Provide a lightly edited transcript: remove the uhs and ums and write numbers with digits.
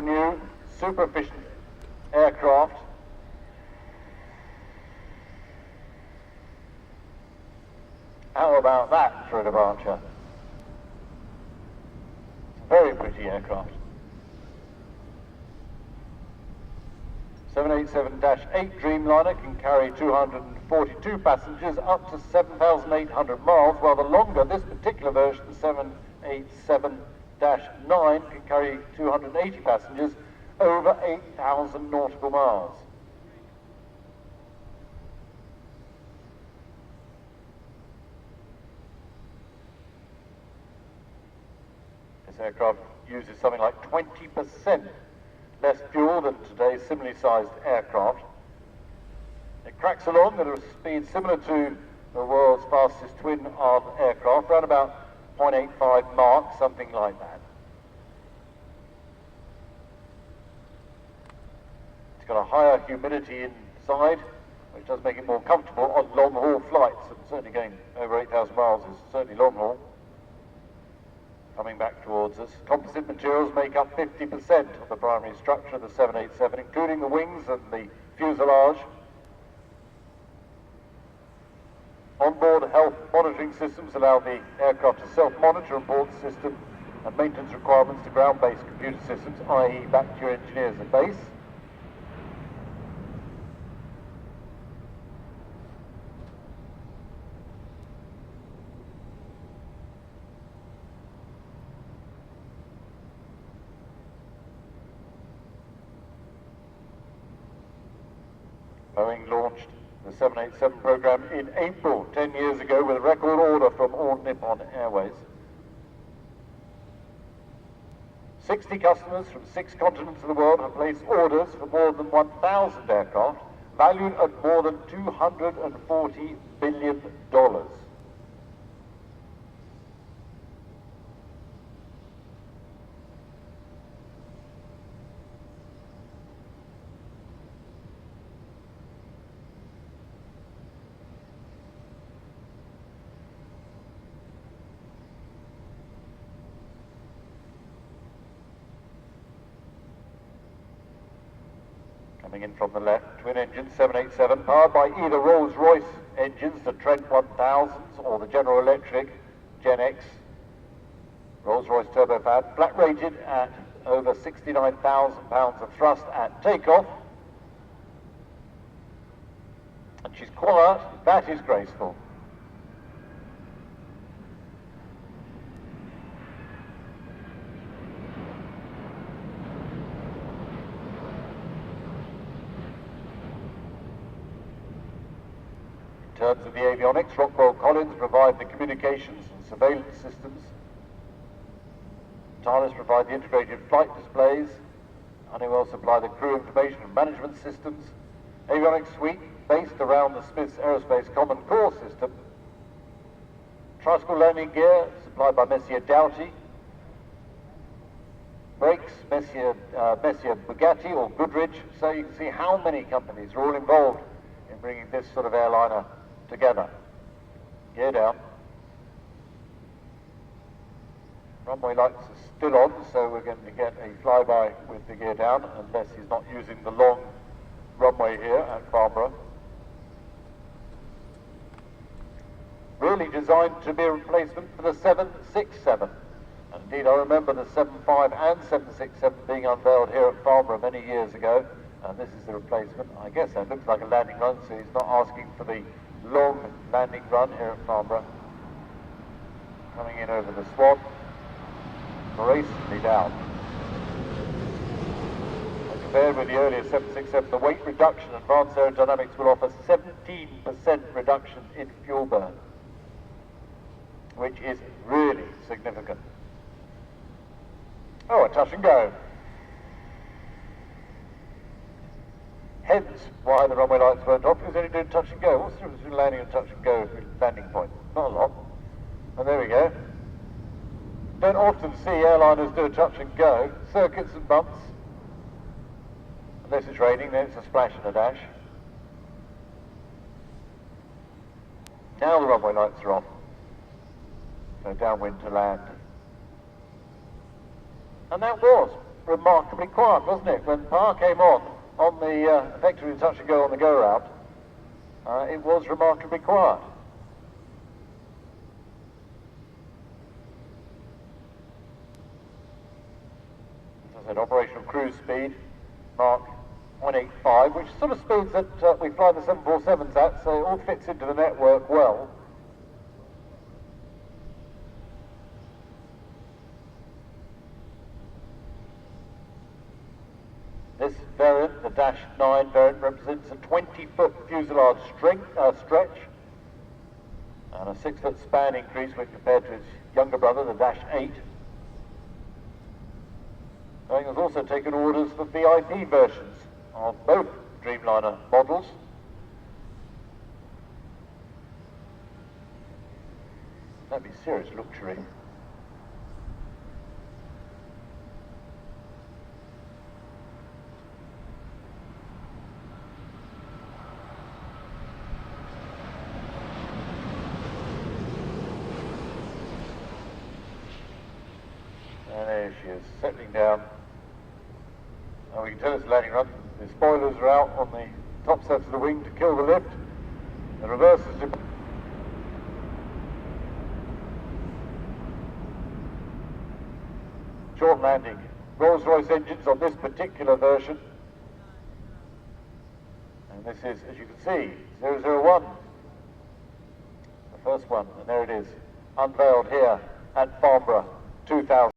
beautiful new, super efficient aircraft. How about that for a departure? Very pretty aircraft. 787-8 Dreamliner can carry 242 passengers up to 7,800 miles, while the longer, this particular version, the 787-9, can carry 280 passengers over 8,000 nautical miles. This aircraft uses something like 20% less fuel than today's similarly sized aircraft. It cracks along at a speed similar to the world's fastest twin-arm aircraft, around about 0.85 Mach, something like that. It's got a higher humidity inside, which does make it more comfortable on long-haul flights, and certainly going over 8,000 miles is certainly long-haul. Coming back towards us. Composite materials make up 50% of the primary structure of the 787, including the wings and the fuselage. Onboard health monitoring systems allow the aircraft to self-monitor and report system and maintenance requirements to ground-based computer systems, i.e. back to your engineers at base. Boeing launched the 787 program in April, 10 years ago, with a record order from All Nippon Airways. 60 customers from 6 continents of the world have placed orders for more than 1,000 aircraft, valued at more than $240 billion. Coming in from the left, twin-engine 787, powered by either Rolls-Royce engines, the Trent 1000s, or the General Electric Gen X Rolls-Royce turbofan, flat-rated at over 69,000 pounds of thrust at takeoff. And she's quiet, that is graceful. In terms of the avionics, Rockwell Collins provide the communications and surveillance systems. Thales provide the integrated flight displays. Honeywell supply the crew information and management systems. Avionics suite based around the Smiths Aerospace Common Core system. Tricycle landing gear supplied by Messier Doughty. Brakes, Messier Bugatti or Goodrich. So you can see how many companies are all involved in bringing this sort of airliner together. Gear down. Runway lights are still on, so we're going to get a flyby with the gear down, unless he's not using the long runway here at Farnborough. Really designed to be a replacement for the 767. And indeed, I remember the 75 and 767 being unveiled here at Farnborough many years ago, and this is the replacement. I guess that looks like a landing run, so he's not asking for the long landing run here at Farnborough. Coming in over the Swan, gracefully down. And compared with the earlier 767, the weight reduction, advanced aerodynamics will offer 17% reduction in fuel burn, which is really significant. Oh, a touch and go. Hence why the runway lights weren't off, because only doing touch and go. What's the difference between landing and touch and go landing point? Not a lot. And there we go. Don't often see airliners do a touch and go. Circuits and bumps. Unless it's raining, then it's a splash and a dash. Now the runway lights are off. So downwind to land. And that was remarkably quiet, wasn't it? When power came on the effectively touch and go on the go route, it was remarkably quiet. As I said, operational cruise speed, Mach 185, which sort of speeds that we fly the 747s at, so it all fits into the network well. This variant, the Dash 9 variant, represents a 20-foot fuselage stretch and a 6-foot span increase when compared to its younger brother, the Dash 8. Boeing has also taken orders for VIP versions of both Dreamliner models. That'd be serious luxury. And there she is, settling down. And we can tell it's landing run. The spoilers are out on the top sets of the wing to kill the lift. The reverse is short landing. Rolls-Royce engines on this particular version. And this is, as you can see, 001. The first one, and there it is, unveiled here at Farnborough 2000.